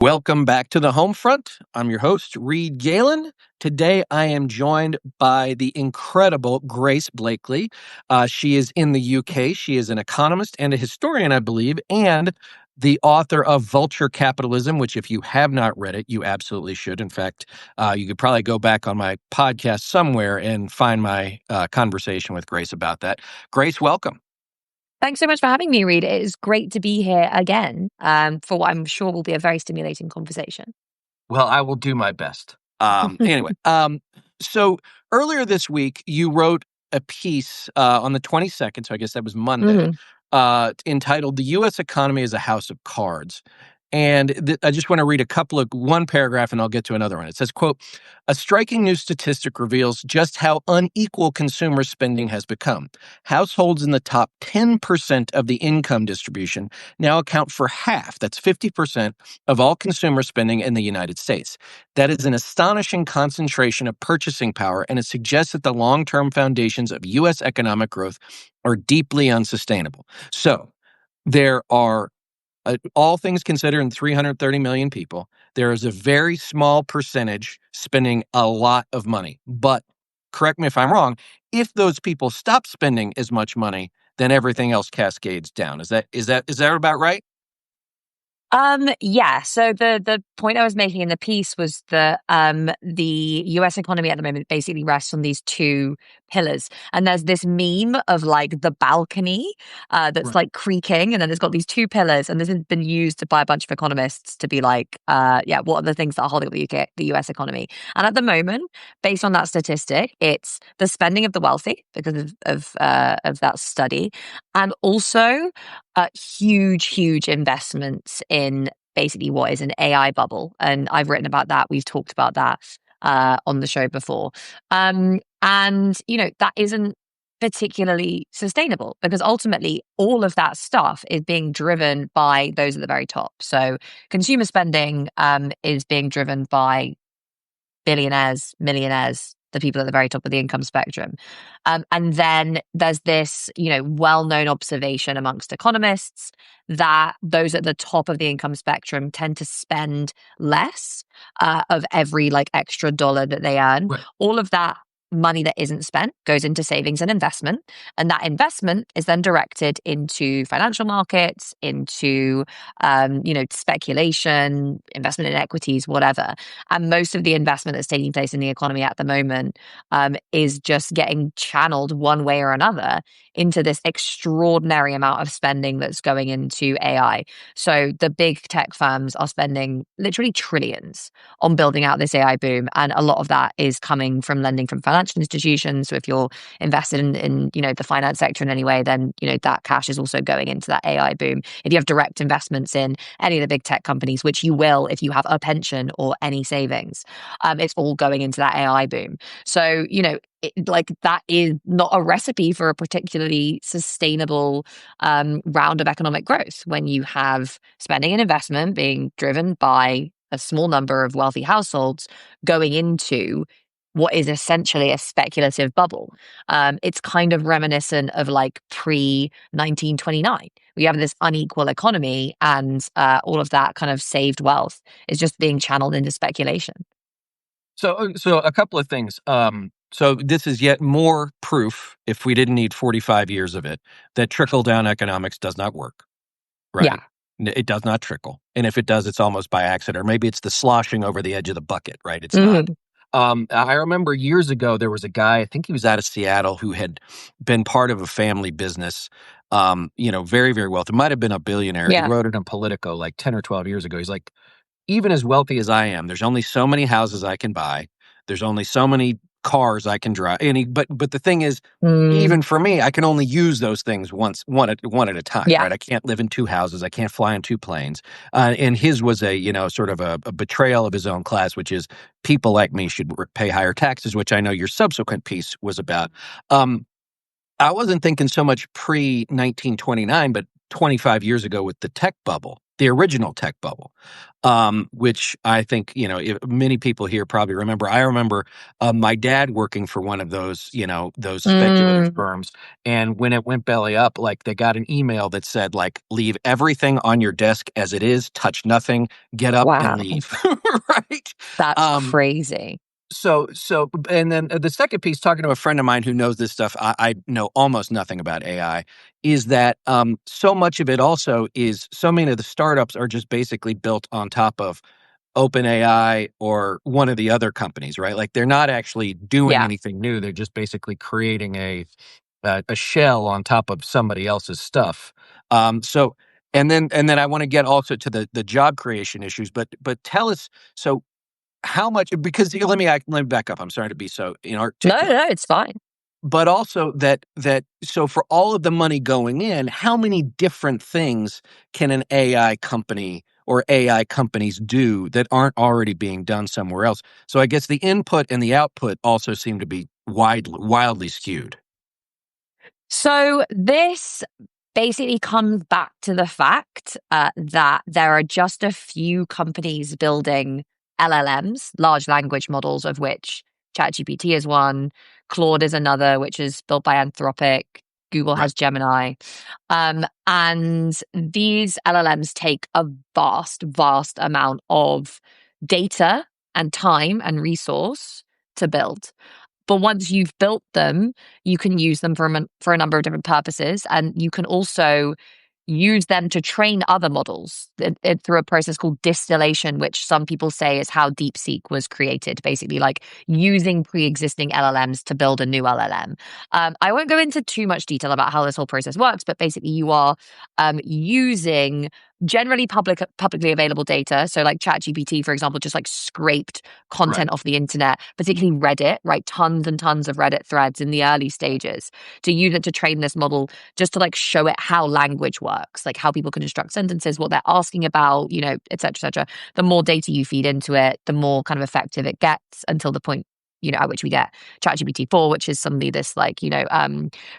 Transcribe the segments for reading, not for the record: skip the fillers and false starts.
Welcome back to the home front. I'm your host, Reed Galen. Today, I am joined by the incredible Grace Blakely. She is in the UK. She is an economist and a historian, I believe, and the author of Vulture Capitalism, which if you have not read it, you absolutely should. In fact, you could probably go back on my podcast somewhere and find my conversation with Grace about that. Grace, welcome. Thanks so much for having me, Reed. It is great to be here again for what I'm sure will be a very stimulating conversation. Well, I will do my best. Anyway, so earlier this week, you wrote a piece on the 22nd, so I guess that was Monday, entitled "The U.S. Economy is a House of Cards." And I just want to read one paragraph, and I'll get to another one. It says, quote, "A striking new statistic reveals just how unequal consumer spending has become. Households in the top 10% of the income distribution now account for half, that's 50%, of all consumer spending in the United States. That is an astonishing concentration of purchasing power, and it suggests that the long-term foundations of U.S. economic growth are deeply unsustainable." So there are all things considered, in 330 million people, there is a very small percentage spending a lot of money. But correct me if I'm wrong, if those people stop spending as much money, then everything else cascades down. Is that about right? Yeah. So the point I was making in the piece was that the US economy at the moment basically rests on these two pillars. And there's this meme of like the balcony that's Right. like creaking, and then it's got these two pillars, and this has been used by a bunch of economists to be like, what are the things that are holding up the US economy? And at the moment, based on that statistic, it's the spending of the wealthy because of that study, and also huge investments in basically what is an AI bubble. And I've written about that. We've talked about that on the show before. And, that isn't particularly sustainable because ultimately all of that stuff is being driven by those at the very top. So consumer spending is being driven by billionaires, millionaires, the people at the very top of the income spectrum. And then there's this, well-known observation amongst economists that those at the top of the income spectrum tend to spend less of every like extra dollar that they earn. Right. All of that money that isn't spent goes into savings and investment. And that investment is then directed into financial markets, into, speculation, investment in equities, whatever. And most of the investment that's taking place in the economy at the moment is just getting channeled one way or another into this extraordinary amount of spending that's going into AI. So the big tech firms are spending literally trillions on building out this AI boom. And a lot of that is coming from lending from financial institutions. So if you're invested in the finance sector in any way, then, that cash is also going into that AI boom. If you have direct investments in any of the big tech companies, which you will if you have a pension or any savings, it's all going into that AI boom. So, that is not a recipe for a particularly sustainable round of economic growth when you have spending and investment being driven by a small number of wealthy households going into what is essentially a speculative bubble. It's kind of reminiscent of like pre-1929. We have this unequal economy, and all of that kind of saved wealth is just being channeled into speculation. So a couple of things. So this is yet more proof, if we didn't need 45 years of it, that trickle-down economics does not work, right? Yeah. It does not trickle. And if it does, it's almost by accident. Or maybe it's the sloshing over the edge of the bucket, right? It's not. I remember years ago, there was a guy, I think he was out of Seattle, who had been part of a family business, very, very wealthy. It might have been a billionaire. He wrote it in Politico like 10 or 12 years ago. He's like, even as wealthy as I am, there's only so many houses I can buy. There's only so many cars I can drive. But the thing is, even for me, I can only use those things one at a time, right? I can't live in two houses. I can't fly in two planes. And his was sort of a betrayal of his own class, which is people like me should pay higher taxes, which I know your subsequent piece was about. I wasn't thinking so much pre-1929, but 25 years ago with the tech bubble, the original tech bubble, which I think, many people here probably remember. I remember my dad working for one of those, those speculative firms. And when it went belly up, like they got an email that said, like, leave everything on your desk as it is, touch nothing, get up and Wow. leave. Right. That's Um, crazy. and then the second piece, talking to a friend of mine who knows this stuff, I know almost nothing about AI, is that so much of it also is so many of the startups are just basically built on top of OpenAI or one of the other companies, right? Like they're not actually doing Yeah. anything new. They're just basically creating a shell on top of somebody else's stuff. So and then I want to get also to the job creation issues, but tell us so how much, because let me back up. I'm sorry to be so No, inarticulate, no, it's fine. but also that so for all of the money going in, how many different things can an AI company or AI companies do that aren't already being done somewhere else? So I guess the input and the output also seem to be wildly skewed. So this basically comes back to the fact that there are just a few companies building LLMs, large language models, of which ChatGPT is one, Claude is another, which is built by Anthropic. Google Right. has Gemini. And these LLMs take a vast, vast amount of data and time and resource to build. But once you've built them, you can use them for a number of different purposes. And you can also use them to train other models through a process called distillation, which some people say is how DeepSeek was created, basically like using pre-existing LLMs to build a new LLM. I won't go into too much detail about how this whole process works, but basically you are using generally publicly available data. So like ChatGPT, for example, just like scraped Right. content off the internet, particularly Reddit, right? Tons and tons of Reddit threads in the early stages to use it to train this model, just to like show it how language works, like how people can construct sentences, what they're asking about, et cetera, et cetera. The more data you feed into it, the more kind of effective it gets, until the point, at which we get ChatGPT 4, which is suddenly this like,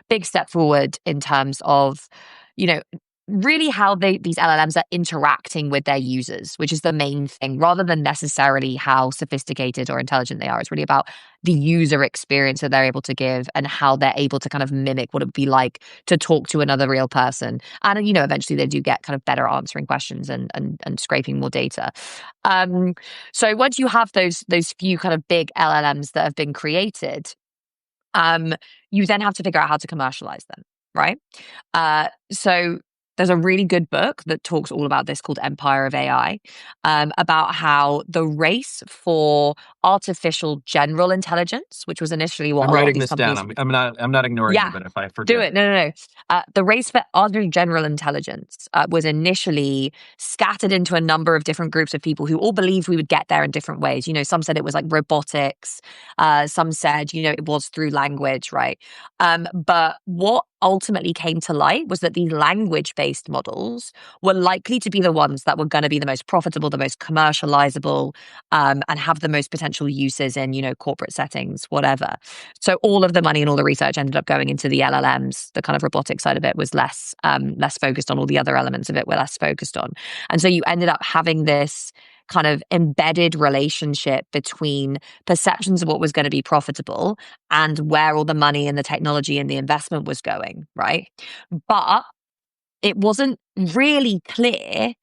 big step forward in terms of, you know, really how these LLMs are interacting with their users, which is the main thing, rather than necessarily how sophisticated or intelligent they are. It's really about the user experience that they're able to give and how they're able to kind of mimic what it would be like to talk to another real person. And, eventually they do get kind of better answering questions and scraping more data. So once you have those few kind of big LLMs that have been created, you then have to figure out how to commercialize them, right? So there's a really good book that talks all about this called Empire of AI, about how the race for artificial general intelligence, which was initially what I'm a lot of writing these this down. companies. I'm not ignoring you, Yeah, but if I do forget it. it. No. The race for artificial general intelligence was initially scattered into a number of different groups of people who all believed we would get there in different ways. Some said it was like robotics. Some said, it was through language, right? But what ultimately came to light was that these language-based models were likely to be the ones that were going to be the most profitable, the most commercializable, and have the most potential uses in, corporate settings, whatever. So all of the money and all the research ended up going into the LLMs. The kind of robotic side of it was less focused on. All the other elements of it were less focused on. And so you ended up having this kind of embedded relationship between perceptions of what was going to be profitable and where all the money and the technology and the investment was going, right? But it wasn't really clear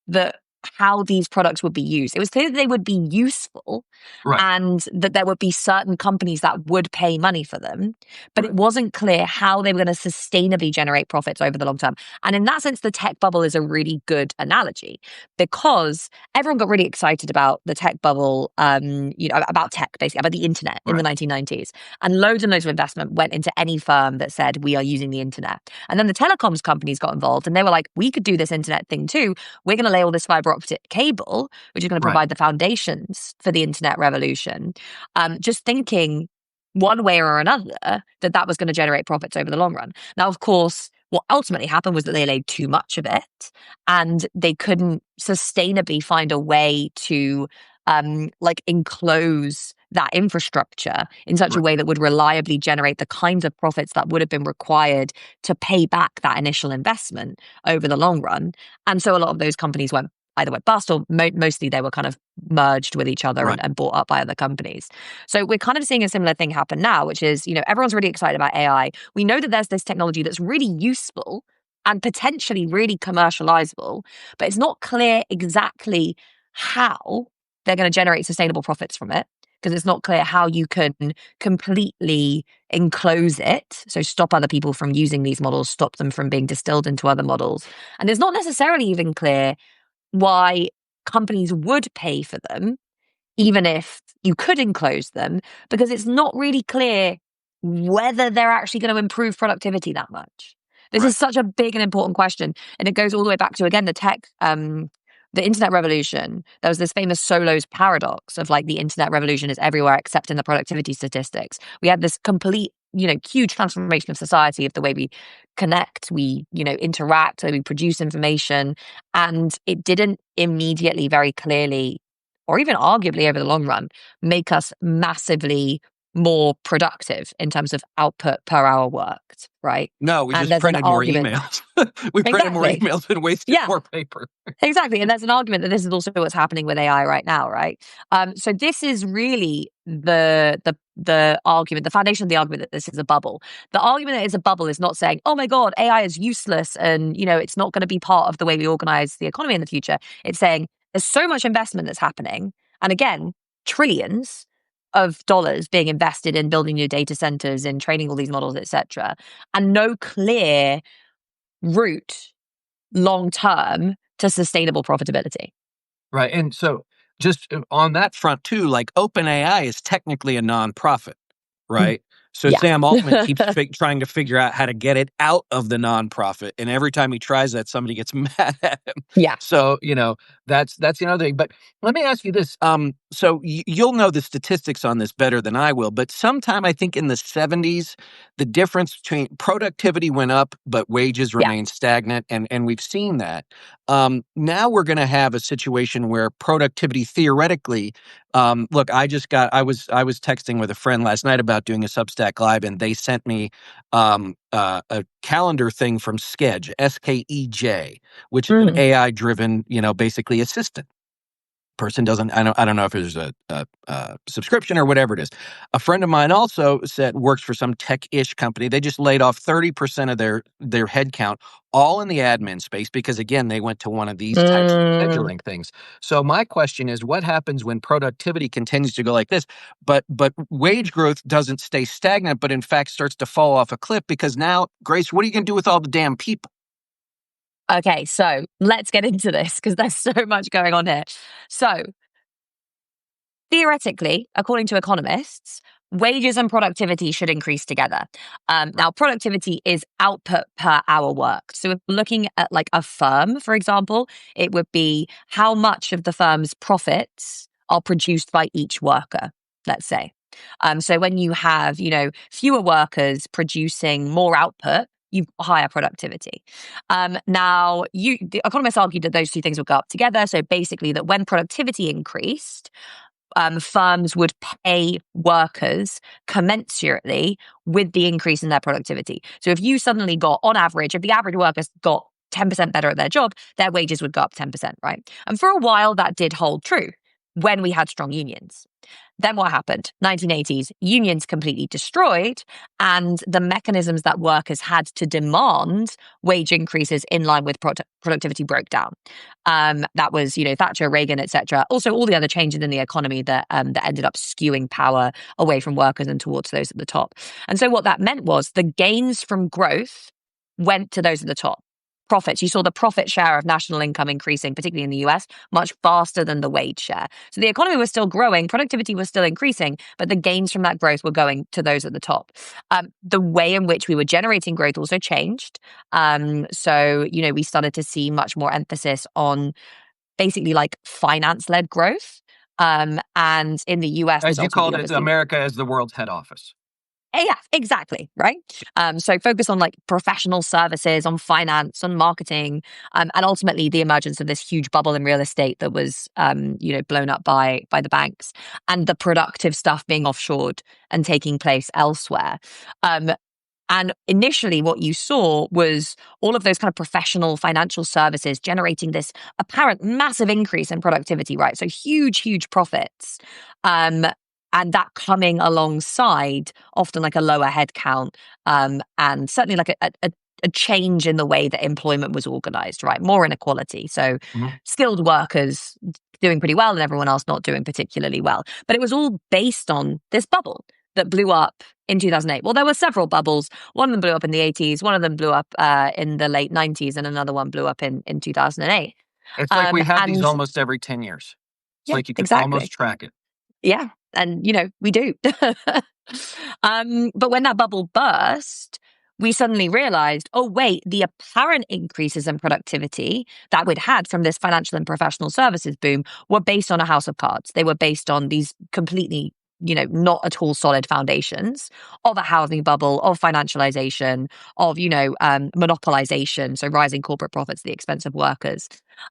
that how these products would be used. It was clear that they would be useful Right. and that there would be certain companies that would pay money for them, but it Right. wasn't clear how they were going to sustainably generate profits over the long term. And in that sense, the tech bubble is a really good analogy, because everyone got really excited about the tech bubble, about tech, basically, about the internet in the Right. 1990s. And loads and loads of investment went into any firm that said, we are using the internet. And then the telecoms companies got involved and they were like, we could do this internet thing too. We're going to lay all this fiber optic cable, which is going to Right. provide the foundations for the internet revolution. Just thinking one way or another that was going to generate profits over the long run. Now, of course, what ultimately happened was that they laid too much of it and they couldn't sustainably find a way to enclose that infrastructure in such a Right. way that would reliably generate the kinds of profits that would have been required to pay back that initial investment over the long run. And so a lot of those companies either went bust or mostly they were kind of merged with each other Right. and bought up by other companies. So we're kind of seeing a similar thing happen now, which is, everyone's really excited about AI. We know that there's this technology that's really useful and potentially really commercializable, but it's not clear exactly how they're going to generate sustainable profits from it, because it's not clear how you can completely enclose it. So stop other people from using these models, stop them from being distilled into other models. And it's not necessarily even clear why companies would pay for them, even if you could enclose them, because it's not really clear whether they're actually going to improve productivity that much. This Right. is such a big and important question. And it goes all the way back to, again, the internet revolution. There was this famous Solo's paradox of like the internet revolution is everywhere except in the productivity statistics. We had this complete, huge transformation of society, of the way we connect, we, interact, the way we produce information. And it didn't immediately, very clearly, or even arguably over the long run, make us massively more productive in terms of output per hour worked, right? No, we And just there's an printed more argument. emails. We printed more Exactly. emails and wasted Yeah. more paper. Exactly. And there's an argument that this is also what's happening with AI right now, right? So this is really the argument, the foundation of the argument that this is a bubble. The argument that it's a bubble is not saying, oh my God, AI is useless and it's not going to be part of the way we organize the economy in the future. It's saying there's so much investment that's happening. And again, trillions of dollars being invested in building new data centers and training all these models, etc., and no clear route long term to sustainable profitability. Right. And so just on that front too, like OpenAI is technically a nonprofit, Mm. right? So Yeah. Sam Altman keeps trying to figure out how to get it out of the nonprofit, and every time he tries that, somebody gets mad at him. Yeah. So that's another thing. But let me ask you this: so you'll know the statistics on this better than I will. But sometime I think in the '70s, the difference between productivity went up, but wages Yeah. remained stagnant, and we've seen that. Now we're going to have a situation where productivity theoretically. Look, I was texting with a friend last night about doing a Substack Live, and they sent me a calendar thing from Skej, Skej, which is an Mm. AI driven, basically assistant. Person doesn't. I don't know if there's a subscription or whatever it is. A friend of mine also said works for some tech-ish company. They just laid off 30% of their headcount, all in the admin space, because again they went to one of these types of Mm. scheduling things. So my question is, what happens when productivity continues to go like this, but wage growth doesn't stay stagnant, but in fact starts to fall off a cliff? Because now, Grace, what are you going to do with all the damn people? Okay, so let's get into this because there's so much going on here. So theoretically, according to economists, wages and productivity should increase together. Now, productivity is output per hour worked. So if we're looking at like a firm, for example, it would be how much of the firm's profits are produced by each worker, let's say. So when you have, fewer workers producing more output, you've got higher productivity. Now, the economists argued that those two things would go up together. So basically, that when productivity increased, firms would pay workers commensurately with the increase in their productivity. So if you suddenly got, on average, if the average workers got 10% better at their job, their wages would go up 10%, right? And for a while, that did hold true when we had strong unions. Then what happened? 1980s, unions completely destroyed, and the mechanisms that workers had to demand wage increases in line with productivity broke down. That was, Thatcher, Reagan, etc. Also, all the other changes in the economy that ended up skewing power away from workers and towards those at the top. And so what that meant was the gains from growth went to those at the top. Profits. You saw the profit share of national income increasing, particularly in the US, much faster than the wage share. So the economy was still growing, productivity was still increasing, but the gains from that growth were going to those at the top. The way in which we were generating growth also changed. So, we started to see much more emphasis on basically like finance-led growth. And in the US, this As you ultimately called it, obviously. America as the world's head office. Yeah, exactly. Right. So focus on like professional services, on finance, on marketing, and ultimately the emergence of this huge bubble in real estate that was, blown up by the banks, and the productive stuff being offshored and taking place elsewhere. Um, and initially, what you saw was all of those kind of professional financial services generating this apparent massive increase in productivity, right? So huge, huge profits. Um, and that coming alongside often like a lower headcount, and certainly like a change in the way that employment was organized, right? More inequality. So Mhm. skilled workers doing pretty well and everyone else not doing particularly well. But it was all based on this bubble that blew up in 2008. Well, there were several bubbles. One of them blew up in the 80s, one of them blew up in the late 90s, and another one blew up in 2008. It's like we have these And almost every 10 years. It's yeah, like you can exactly. almost track it. Yeah. And, we do. But when that bubble burst, we suddenly realized, oh, wait, the apparent increases in productivity that we'd had from this financial and professional services boom were based on a house of cards. They were based on these completely, not at all solid foundations of a housing bubble, of financialization, of, monopolization. So rising corporate profits at the expense of workers.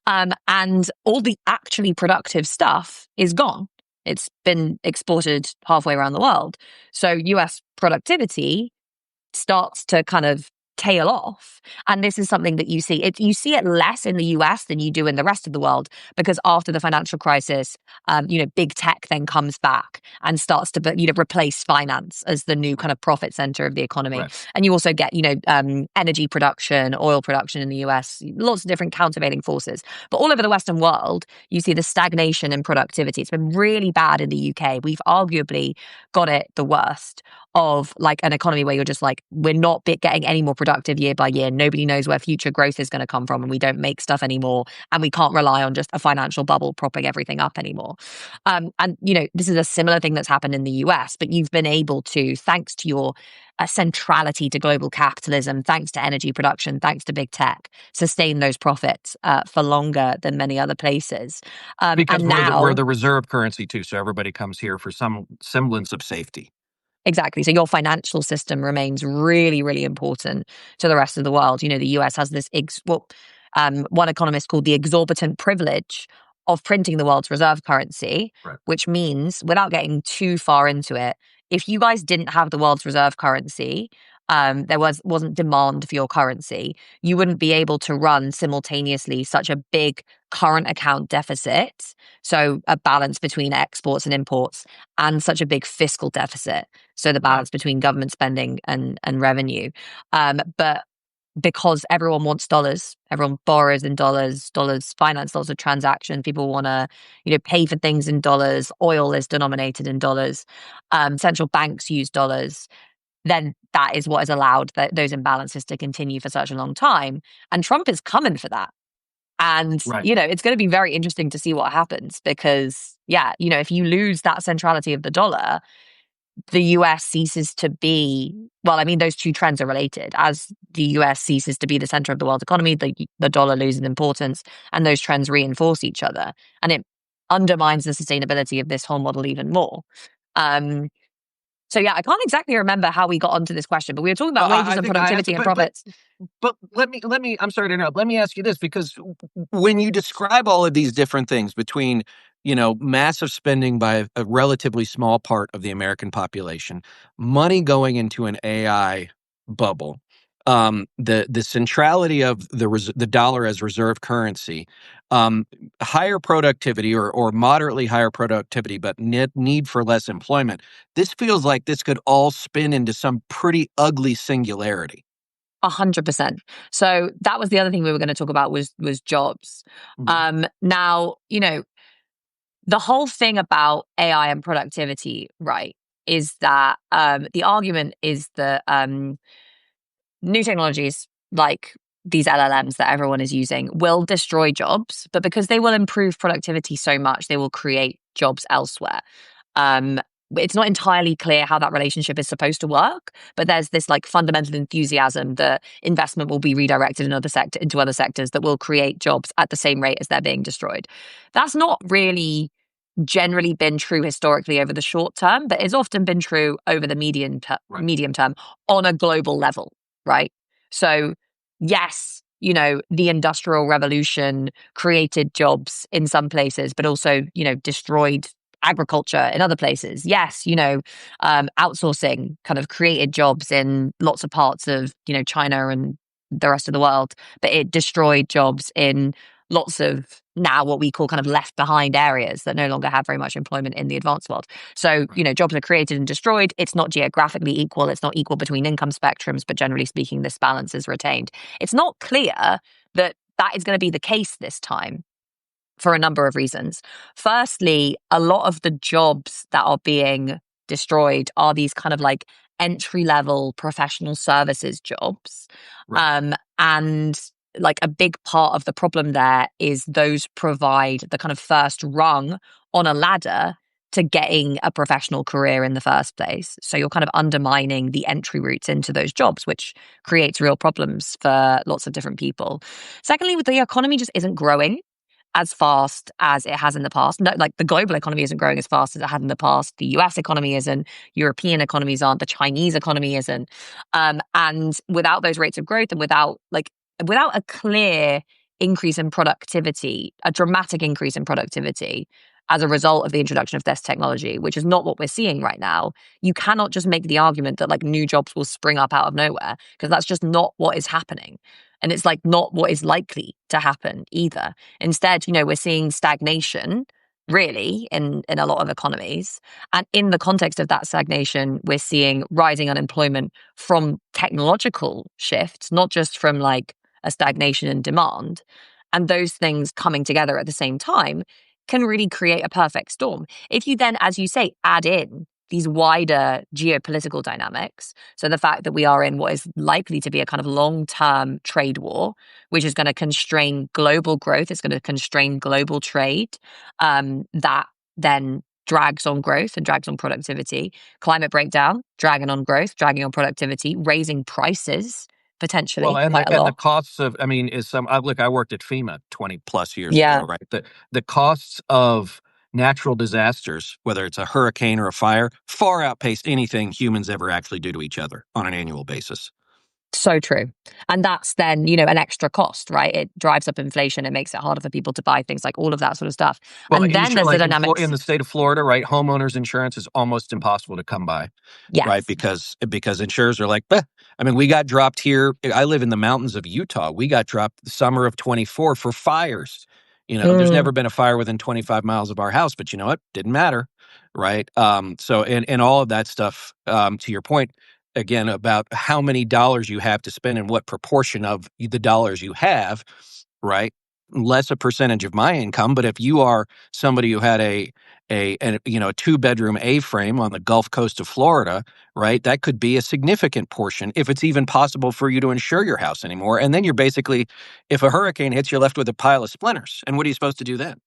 And all the actually productive stuff is gone. It's been exported halfway around the world. So US productivity starts to kind of tail off. And this is something that you see it less in the US than you do in the rest of the world, because after the financial crisis, big tech then comes back and starts to, replace finance as the new kind of profit center of the economy. Right. And you also get, energy production, oil production in the US, lots of different countervailing forces. But all over the Western world, you see the stagnation in productivity. It's been really bad in the UK. We've arguably got it the worst of like an economy where you're just like, we're not getting any more productive year by year. Nobody knows where future growth is going to come from, and we don't make stuff anymore. And we can't rely on just a financial bubble propping everything up anymore. And, this is a similar thing that's happened in the US, but you've been able to, thanks to your centrality to global capitalism, thanks to energy production, thanks to big tech, sustain those profits for longer than many other places. Because And we're now, the reserve currency too, so everybody comes here for some semblance of safety. exactly. So your financial system remains really, really important to the rest of the world. The US has this, one economist called the exorbitant privilege of printing the world's reserve currency, Right. which means, without getting too far into it, if you guys didn't have the world's reserve currency, there wasn't demand for your currency, you wouldn't be able to run simultaneously such a big current account deficit, so a balance between exports and imports, and such a big fiscal deficit, so the Right. balance between government spending and revenue. But because everyone wants dollars, everyone borrows in dollars, dollars finance lots of transactions, people want to, pay for things in dollars, oil is denominated in dollars, central banks use dollars, then that is what has allowed those imbalances to continue for such a long time. And Trump is coming for that. And, Right. it's going to be very interesting to see what happens because, yeah, if you lose that centrality of the dollar, the US ceases to be, well, I mean, those two trends are related. As the US ceases to be the center of the world economy, the dollar loses importance, and those trends reinforce each other. And it undermines the sustainability of this whole model even more. So yeah, I can't exactly remember how we got onto this question, but we were talking Well, about wages I and think I have productivity to, and profits. but let me. I'm sorry to interrupt. Let me ask you this, because when you describe all of these different things between, massive spending by a relatively small part of the American population, money going into an AI bubble, the centrality of the dollar as reserve currency, higher productivity or moderately higher productivity, but need for less employment. This feels like this could all spin into some pretty ugly singularity. 100%. So that was the other thing we were going to talk about was jobs. Mhm. Now, the whole thing about AI and productivity, right, is that the argument is that new technologies like these LLMs that everyone is using will destroy jobs, but because they will improve productivity so much, they will create jobs elsewhere. Um, it's not entirely clear how that relationship is supposed to work, but there's this like fundamental enthusiasm that investment will be redirected into other sectors that will create jobs at the same rate as they're being destroyed. That's not really generally been true historically over the short term, but it's often been true over the medium term on a global level, right? So yes, the Industrial Revolution created jobs in some places, but also, destroyed agriculture in other places. Yes, outsourcing kind of created jobs in lots of parts of, China and the rest of the world, but it destroyed jobs in lots of now what we call kind of left behind areas that no longer have very much employment in the advanced world. So, jobs are created and destroyed. It's not geographically equal. It's not equal between income spectrums, but generally speaking, this balance is retained. It's not clear that that is going to be the case this time for a number of reasons. Firstly, a lot of the jobs that are being destroyed are these kind of like entry level professional services jobs. And like a big part of the problem there is those provide the kind of first rung on a ladder to getting a professional career in the first place. So you're kind of undermining the entry routes into those jobs, which creates real problems for lots of different people. Secondly, the economy just isn't growing as fast as it has in the past. No, like the global economy isn't growing as fast as it had in the past. The US economy isn't. European economies aren't. The Chinese economy isn't. And without those rates of growth and without a clear increase in productivity, a dramatic increase in productivity as a result of the introduction of this technology, which is not what we're seeing right now, you cannot just make the argument that like new jobs will spring up out of nowhere, because that's just not what is happening. And it's like not what is likely to happen either. Instead, we're seeing stagnation really in a lot of economies. And in the context of that stagnation, we're seeing rising unemployment from technological shifts, not just from like a stagnation in demand. And those things coming together at the same time can really create a perfect storm. If you then, as you say, add in these wider geopolitical dynamics, so the fact that we are in what is likely to be a kind of long-term trade war, which is going to constrain global growth, it's going to constrain global trade, that then drags on growth and drags on productivity. Climate breakdown, dragging on growth, dragging on productivity, raising prices potentially Well, and quite a the lot. costs of, I mean, look, I worked at FEMA 20 plus years Yeah. ago, right? The costs of natural disasters, whether it's a hurricane or a fire, far outpace anything humans ever actually do to each other on an annual basis. So true. And that's then, an extra cost, right? It drives up inflation. It makes it harder for people to buy things, like all of that sort of stuff. Well, And then there's the like in dynamics. the state of Florida, right? Homeowners insurance is almost impossible to come by. Right, Yes. because insurers are like, "Bah." I mean, we got dropped here. I live in the mountains of Utah. We got dropped the summer of 24 for fires. There's Mm. never been a fire within 25 miles of our house, but you know what? Didn't matter, right? So and all of that stuff. To your point again about how many dollars you have to spend and what proportion of the dollars you have, right? Less a percentage of my income, but if you are somebody who had a 2-bedroom A-frame on the Gulf Coast of Florida, right? That could be a significant portion if it's even possible for you to insure your house anymore. And then you're basically, if a hurricane hits, you're left with a pile of splinters. And what are you supposed to do then?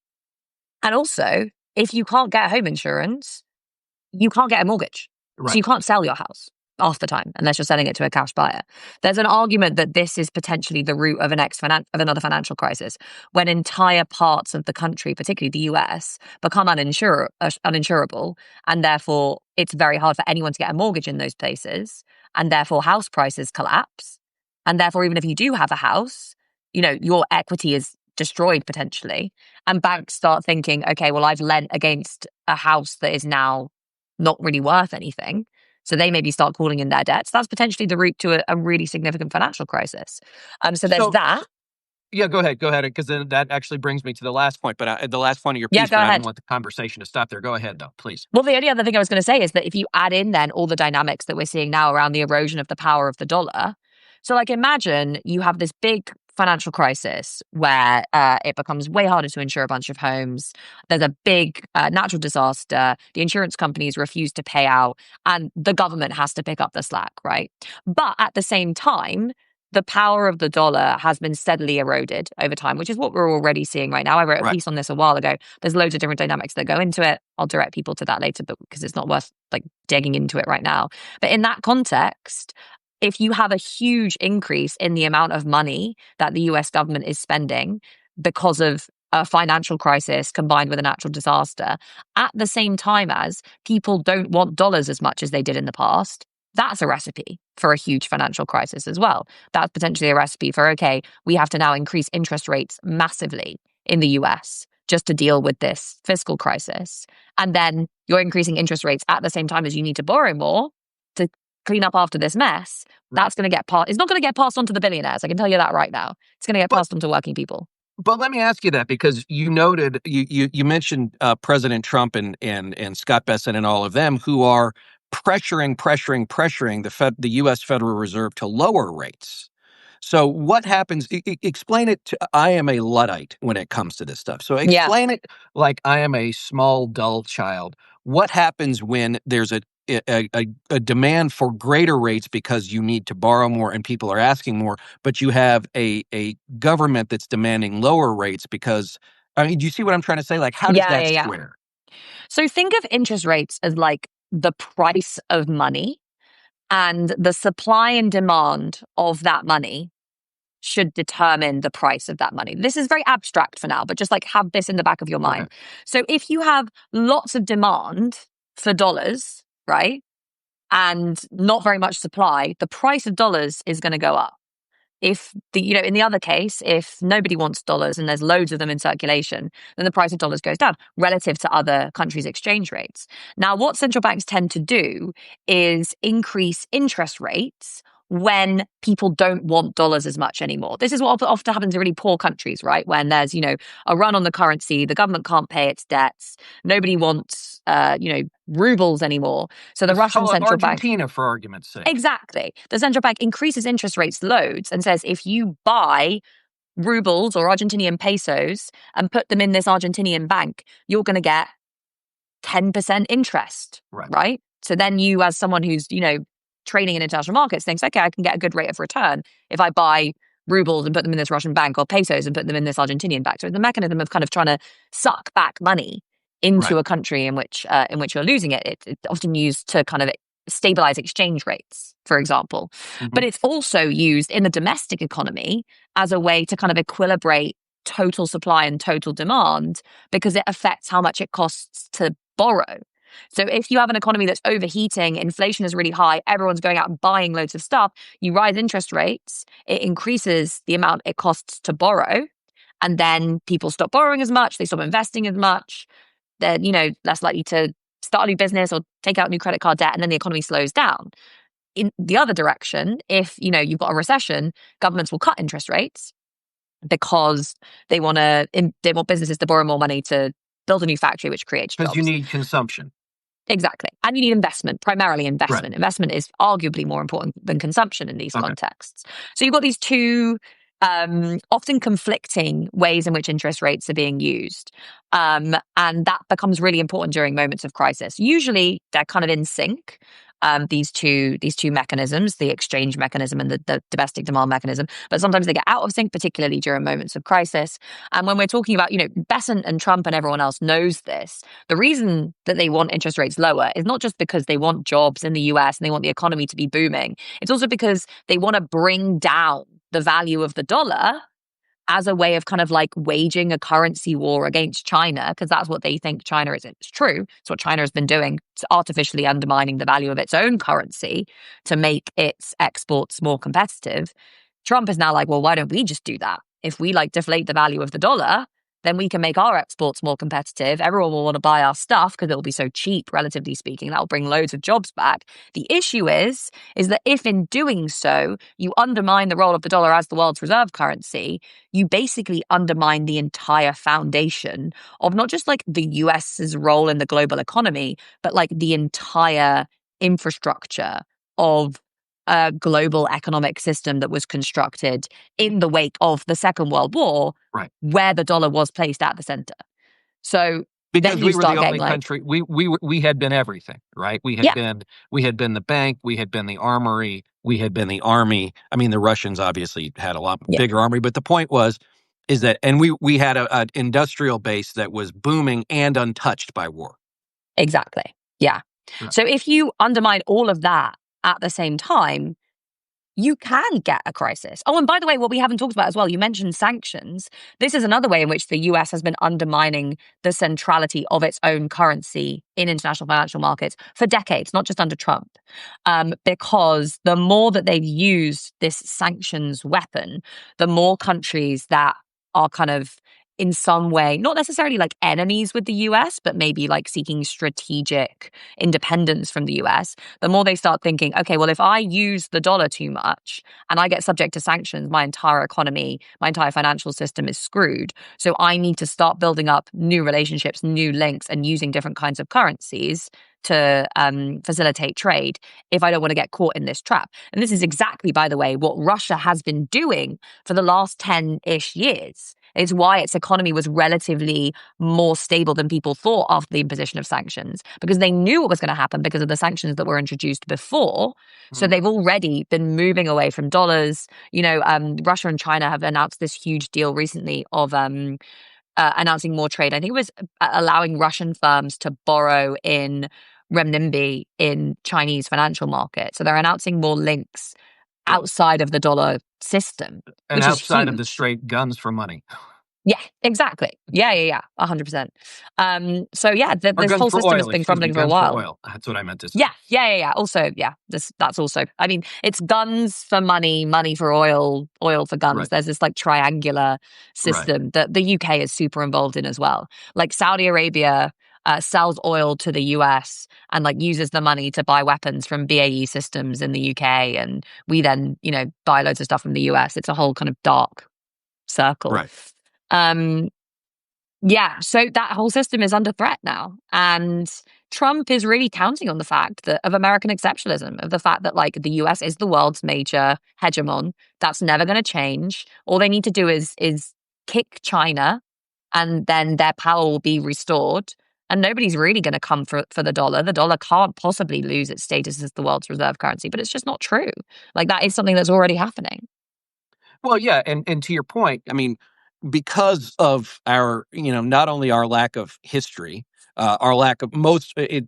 And also, if you can't get home insurance, you can't get a mortgage. So Right. you can't sell your house half the time unless you're selling it to a cash buyer. There's an argument that this is potentially the root of another financial crisis, when entire parts of the country, particularly the US, become uninsurable, and therefore it's very hard for anyone to get a mortgage in those places, and therefore house prices collapse, and therefore even if you do have a house, your equity is destroyed potentially, and banks start thinking, okay, well, I've lent against a house that is now not really worth anything. So they maybe start calling in their debts. That's potentially the route to a really significant financial crisis. So there's that. Yeah, go ahead, because then that actually brings me to the last point, but the last point of your Yeah, piece, go but I didn't ahead. want the conversation to stop there. Go ahead, though, please. Well, the only other thing I was going to say is that if you add in then all the dynamics that we're seeing now around the erosion of the power of the dollar. So like imagine you have this big financial crisis where it becomes way harder to insure a bunch of homes. There's a big natural disaster. The insurance companies refuse to pay out and the government has to pick up the slack, right? But at the same time, the power of the dollar has been steadily eroded over time, which is what we're already seeing right now. I wrote a Right. piece on this a while ago. There's loads of different dynamics that go into it. I'll direct people to that later, but because it's not worth like digging into it right now. But in that context, if you have a huge increase in the amount of money that the US government is spending because of a financial crisis combined with a natural disaster at the same time as people don't want dollars as much as they did in the past, that's a recipe for a huge financial crisis as well. That's potentially a recipe for, okay, we have to now increase interest rates massively in the US just to deal with this fiscal crisis. And then you're increasing interest rates at the same time as you need to borrow more to clean up after this mess. That's going to get passed. It's not going to get passed on to the billionaires. I can tell you that right now. It's going to get But passed on to working people. but let me ask you that, because you noted you mentioned President Trump and Scott Bessent and all of them, who are pressuring the U.S. Federal Reserve to lower rates. So what happens? Explain it to. I am a Luddite when it comes to this stuff. So Yeah. explain it like I am a small, dull child. What happens when there's a demand for greater rates because you need to borrow more and people are asking more, but you have a government that's demanding lower rates because, I mean, do you see what I'm trying to say? Like, how does Yeah, that yeah, yeah. square? So think of interest rates as like the price of money, and the supply and demand of that money should determine the price of that money. This is very abstract for now, but just like have this in the back of your Okay. mind. So if you have lots of demand for dollars, right, and not very much supply, the price of dollars is going to go up. If in the other case, if nobody wants dollars and there's loads of them in circulation, then the price of dollars goes down relative to other countries' exchange rates. Now, what central banks tend to do is increase interest rates when people don't want dollars as much anymore. This is what often happens in really poor countries, right? When there's, a run on the currency, the government can't pay its debts, nobody wants, rubles anymore. So the Let's Russian call it central bank. Argentina for argument's sake. Exactly. The central bank increases interest rates loads and says, if you buy rubles or Argentinian pesos and put them in this Argentinian bank, you're going to get 10% interest, Right. right? So then you, as someone who's, trading in international markets, thinks, okay, I can get a good rate of return if I buy rubles and put them in this Russian bank, or pesos and put them in this Argentinian bank. So it's the mechanism of kind of trying to suck back money into Right. a country in which you're losing it. It's often used to kind of stabilize exchange rates, for example. But it's also used in the domestic economy as a way to kind of equilibrate total supply and total demand, because it affects how much it costs to borrow. So if you have an economy that's overheating, inflation is really high, everyone's going out and buying loads of stuff, you rise interest rates, it increases the amount it costs to borrow, and then people stop borrowing as much, they stop investing as much, they're, less likely to start a new business or take out new credit card debt, and then the economy slows down. In the other direction, if, you've got a recession, governments will cut interest rates because they want businesses to borrow more money to build a new factory, which creates Because you jobs. need consumption. Exactly. And you need investment, primarily investment. Right. Investment is arguably more important than consumption in these Okay. contexts. So you've got these two often conflicting ways in which interest rates are being used. And that becomes really important during moments of crisis. Usually they're kind of in sync. These two mechanisms, the exchange mechanism and the domestic demand mechanism, but sometimes they get out of sync, particularly during moments of crisis. And when we're talking about, Bessent and Trump and everyone else knows this, the reason that they want interest rates lower is not just because they want jobs in the US and they want the economy to be booming. It's also because they want to bring down the value of the dollar as a way of kind of like waging a currency war against China, because that's what they think China is. It's true. It's what China has been doing. It's artificially undermining the value of its own currency to make its exports more competitive. Trump is now like, well, why don't we just do that? If we like deflate the value of the dollar, then we can make our exports more competitive. Everyone will want to buy our stuff because it'll be so cheap, relatively speaking. That'll bring loads of jobs back. The issue is that if in doing so, you undermine the role of the dollar as the world's reserve currency, you basically undermine the entire foundation of not just like the US's role in the global economy, but like the entire infrastructure of a global economic system that was constructed in the wake of the Second World War, Right. where the dollar was placed at the center. So because then you we were the start getting only like, country. We had been everything, right? We had been the bank. We had been the armory. We had been the army. I mean, the Russians obviously had a lot bigger army, but the point is that, and we had an industrial base that was booming and untouched by war. Exactly. Yeah. Right. So if you undermine all of that at the same time, you can get a crisis. Oh, and by the way, what we haven't talked about as well, you mentioned sanctions. This is another way in which the US has been undermining the centrality of its own currency in international financial markets for decades, not just under Trump. Because the more that they've used this sanctions weapon, the more countries that are kind of in some way, not necessarily like enemies with the US, but maybe like seeking strategic independence from the US, the more they start thinking, okay, well, if I use the dollar too much and I get subject to sanctions, my entire economy, my entire financial system is screwed. So I need to start building up new relationships, new links, and using different kinds of currencies to facilitate trade if I don't want to get caught in this trap. And this is exactly, by the way, what Russia has been doing for the last 10-ish years. It's why its economy was relatively more stable than people thought after the imposition of sanctions, because they knew what was going to happen because of the sanctions that were introduced before. So they've already been moving away from dollars. Russia and China have announced this huge deal recently of announcing more trade. I think it was allowing Russian firms to borrow in renminbi in Chinese financial markets. So they're announcing more links outside of the dollar system, And which is outside of the huge. straight guns for money. Yeah, exactly. Yeah, 100%. So yeah, Or this guns whole for system has oil, been excuse me, crumbling for a guns for while. oil. That's what I meant to say. Yeah. Also, yeah, that's also, I mean, it's guns for money, money for oil, oil for guns. Right, There's this like triangular right. system that the UK is super involved in as well. Like Saudi Arabia sells oil to the US and like uses the money to buy weapons from BAE Systems in the UK. And we then, buy loads of stuff from the US. It's a whole kind of dark circle. Right. Um, yeah, so that whole system is under threat now. And Trump is really counting on the fact that of American exceptionalism, of the fact that like the US is the world's major hegemon. That's never going to change. All they need to do is kick China and then their power will be restored. And nobody's really going to come for the dollar. The dollar can't possibly lose its status as the world's reserve currency, but it's just not true. Like that is something that's already happening. Well, yeah, and to your point, I mean, because of our, not only our lack of history, our lack of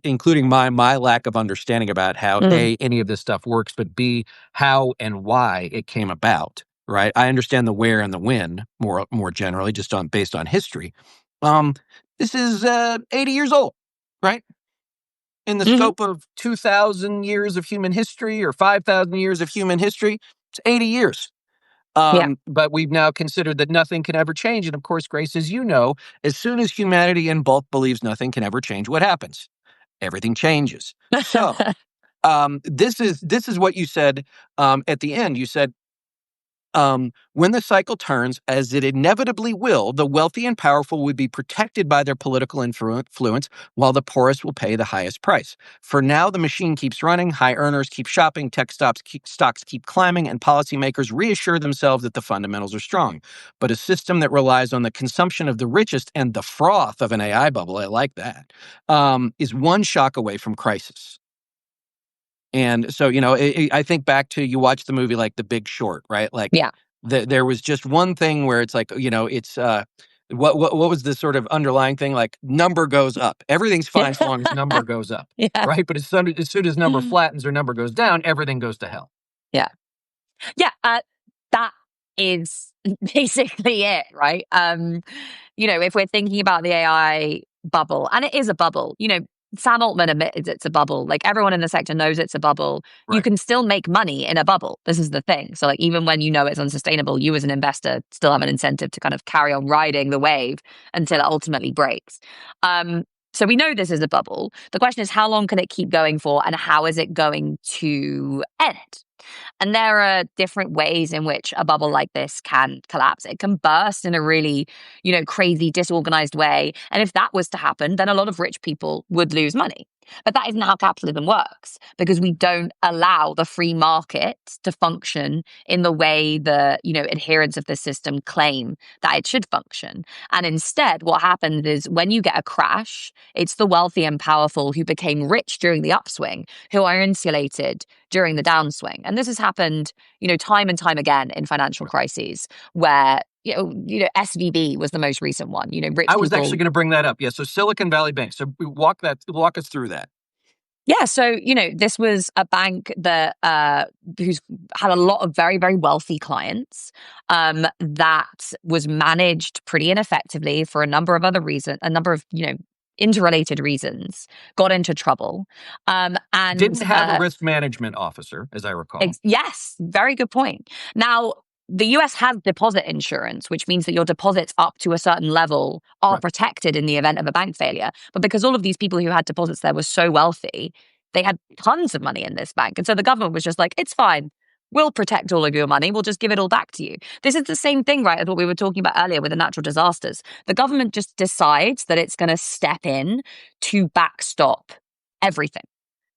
including my lack of understanding about how Mm, A, any of this stuff works, but B, how and why it came about. Right, I understand the where and the when more generally, just based on history. Um, this is 80 years old, right? In the hmm scope of 2,000 years of human history or 5,000 years of human history, it's 80 years. Yeah. But we've now considered that nothing can ever change. And of course, Grace, as you know, as soon as humanity in bulk believes nothing can ever change, what happens? Everything changes. So this is what you said at the end. You said, when the cycle turns, as it inevitably will, the wealthy and powerful would be protected by their political influence, while the poorest will pay the highest price. For now, the machine keeps running, high earners keep shopping, tech stocks keep climbing, and policymakers reassure themselves that the fundamentals are strong. But a system that relies on the consumption of the richest and the froth of an AI bubble, I like that, is one shock away from crisis. And so, I think back to you watch the movie like The Big Short, right? Like Yeah. there was just one thing where it's like, it's what was the sort of underlying thing? Like number goes up. Everything's fine as long as number goes up, Yeah. right? But as soon as number flattens or number goes down, everything goes to hell. Yeah. Yeah, that is basically it, right? If we're thinking about the AI bubble, and it is a bubble, Sam Altman admits it's a bubble. Like everyone in the sector knows it's a bubble. You Right. can still make money in a bubble. This is the thing. So like even when you know it's unsustainable, you as an investor still have an incentive to kind of carry on riding the wave until it Right. ultimately breaks. Um, so we know this is a bubble. The question is how long can it keep going for and how is it going to end? And there are different ways in which a bubble like this can collapse. It can burst in a really, crazy, disorganized way. And if that was to happen, then a lot of rich people would lose money. But that isn't how capitalism works because we don't allow the free market to function in the way the, adherents of the system claim that it should function. And instead, what happens is when you get a crash, it's the wealthy and powerful who became rich during the upswing who are insulated during the downswing. And this has happened, time and time again in financial crises where, SVB was the most recent one, rich I was people. actually going to bring that up. Yeah. So Silicon Valley Bank. So walk us through that. Yeah, so this was a bank that who's had a lot of very, very wealthy clients, that was managed pretty ineffectively for a number of other reasons, a number of interrelated reasons, got into trouble, and Didn't have a risk management officer, as I recall. Yes, very good point. Now, the US has deposit insurance, which means that your deposits up to a certain level are Right. protected in the event of a bank failure. But because all of these people who had deposits there were so wealthy, they had tons of money in this bank. And so the government was just like, it's fine. We'll protect all of your money. We'll just give it all back to you. This is the same thing, right, as what we were talking about earlier with the natural disasters. The government just decides that it's going to step in to backstop everything,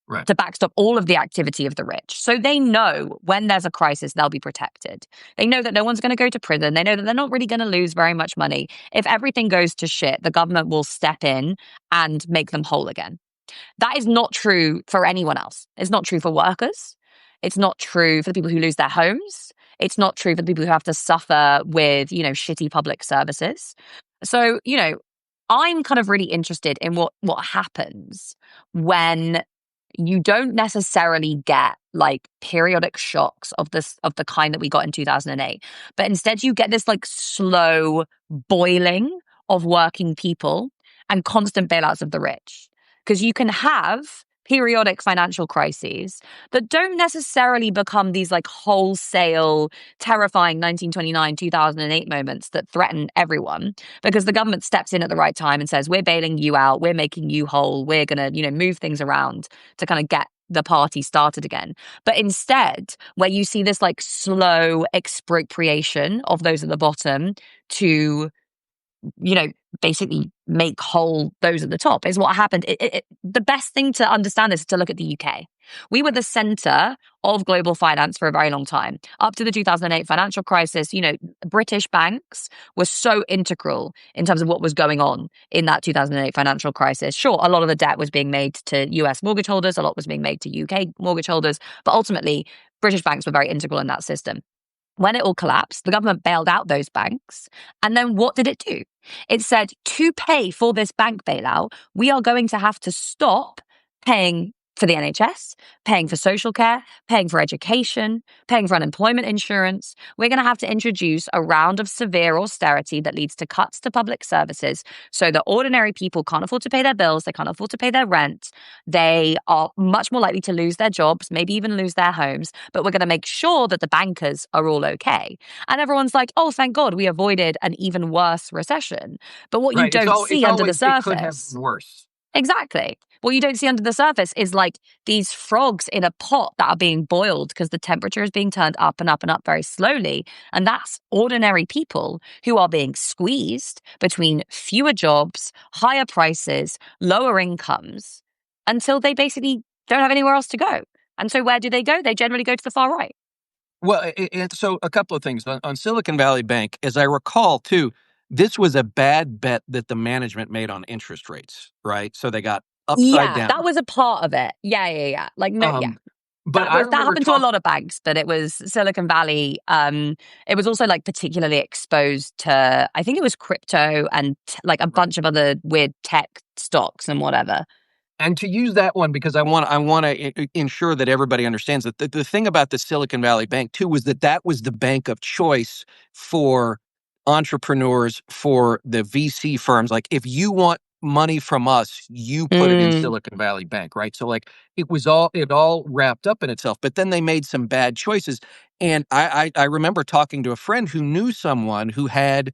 Right. to backstop all of the activity of the rich. So they know when there's a crisis, they'll be protected. They know that no one's going to go to prison. They know that they're not really going to lose very much money. If everything goes to shit, the government will step in and make them whole again. That is not true for anyone else. It's not true for workers. It's not true for the people who lose their homes. It's not true for the people who have to suffer with, shitty public services. So, I'm kind of really interested in what happens when you don't necessarily get like periodic shocks of the kind that we got in 2008, but instead you get this like slow boiling of working people and constant bailouts of the rich. Because you can have periodic financial crises that don't necessarily become these like wholesale, terrifying 1929, 2008 moments that threaten everyone, because the government steps in at the right time and says, we're bailing you out, we're making you whole, we're going to, move things around to kind of get the party started again. But instead, where you see this like slow expropriation of those at the bottom to basically make whole those at the top is what happened. The best thing to understand is to look at the UK. We were the center of global finance for a very long time. Up to the 2008 financial crisis, British banks were so integral in terms of what was going on in that 2008 financial crisis. Sure, a lot of the debt was being made to US mortgage holders, a lot was being made to UK mortgage holders, but ultimately, British banks were very integral in that system. When it all collapsed, the government bailed out those banks. And then what did it do? It said, to pay for this bank bailout, we are going to have to stop paying for the NHS, paying for social care, paying for education, paying for unemployment insurance. We're going to have to introduce a round of severe austerity that leads to cuts to public services so that ordinary people can't afford to pay their bills, they can't afford to pay their rent, they are much more likely to lose their jobs, maybe even lose their homes, but we're going to make sure that the bankers are all okay. And everyone's like, oh, thank God we avoided an even worse recession. But what you Right. don't It's see under the always, it could have surface, been worse. exactly. What you don't see under the surface is like these frogs in a pot that are being boiled because the temperature is being turned up and up and up very slowly. And that's ordinary people who are being squeezed between fewer jobs, higher prices, lower incomes until they basically don't have anywhere else to go. And so where do they go? They generally go to the far right. Well, so a couple of things on Silicon Valley Bank, as I recall, too, this was a bad bet that the management made on interest rates, right? So they got upside Yeah, that down. was a part of it. Yeah. Like, no, yeah. Um, but I That remember happened to a lot of banks, but it was Silicon Valley. It was also like particularly exposed to, I think it was crypto and like a bunch of other weird tech stocks and whatever. And to use that one, because I want to ensure that everybody understands that the thing about the Silicon Valley Bank too was that was the bank of choice for entrepreneurs, for the VC firms. Like, if you want money from us, you put it in Mm, Silicon Valley Bank, right? So like it all wrapped up in itself. But then they made some bad choices, and I remember talking to a friend who knew someone who had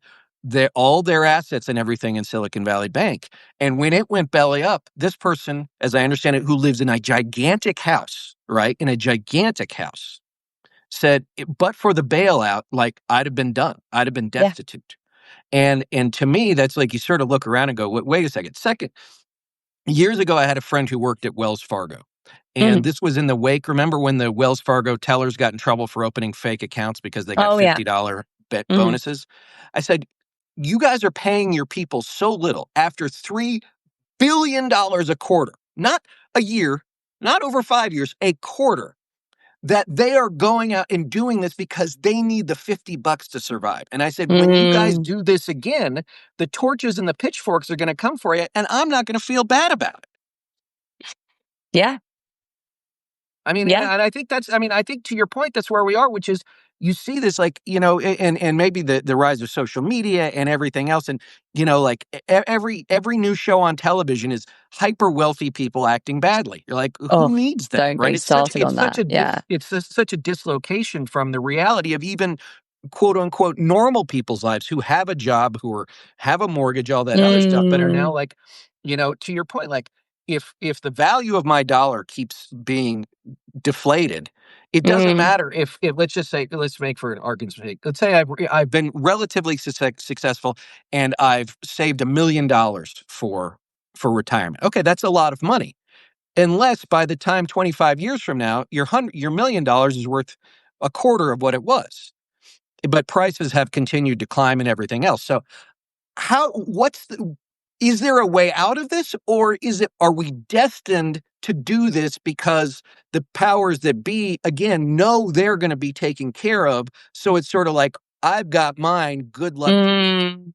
all their assets and everything in Silicon Valley Bank. And when it went belly up, this person, as I understand it, who lives in a gigantic house, right, in a gigantic house, said, but for the bailout, like, I'd have been done. I'd have been yeah. destitute. And to me, that's like, you sort of look around and go, wait a second. Second, years ago, I had a friend who worked at Wells Fargo. And Mhm. this was in the wake. Remember when the Wells Fargo tellers got in trouble for opening fake accounts because they got Oh, yeah. $50 bet Hmm. bonuses? I said, you guys are paying your people so little after $3 billion a quarter, not a year, not over 5 years, a quarter, that they are going out and doing this because they need the $50 to survive. And I said, when you guys Mm, do this again, the torches and the pitchforks are going to come for you, and I'm not going to feel bad about it. yeah. I mean, Yeah. and I think I think to your point, that's where we are, which is you see this like, and maybe the rise of social media and everything else. And, like every new show on television is hyper wealthy people acting badly. You're like, Oh, who needs that? don't get Right. me started on that. Yeah. Such a dislocation from the reality of even quote unquote normal people's lives who have a job, have a mortgage, all that other stuff, but are now Mm, like, to your point, like if the value of my dollar keeps being deflated, it doesn't mm, matter if let's just say, let's make for an argument's sake. Let's say I've been relatively successful and I've saved $1 million for retirement. Okay, that's a lot of money. Unless by the time 25 years from now, your $1 million is worth a quarter of what it was. But prices have continued to climb and everything else. So is there a way out of this, or are we destined to do this because the powers that be, again, know they're going to be taken care of? So it's sort of like, I've got mine, good luck to you. mm.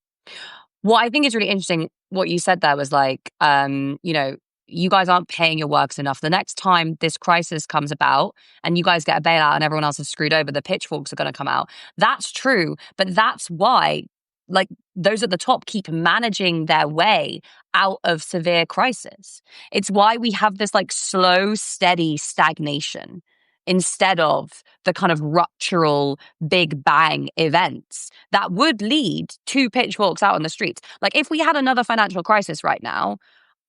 What I think is really interesting, what you said there was like, you guys aren't paying your workers enough. The next time this crisis comes about and you guys get a bailout and everyone else is screwed over, the pitchforks are going to come out. That's true. But that's why, like, those at the top keep managing their way out of severe crisis. It's why we have this like slow, steady stagnation instead of the kind of ruptural big bang events that would lead to pitchforks out on the streets. Like if we had another financial crisis right now,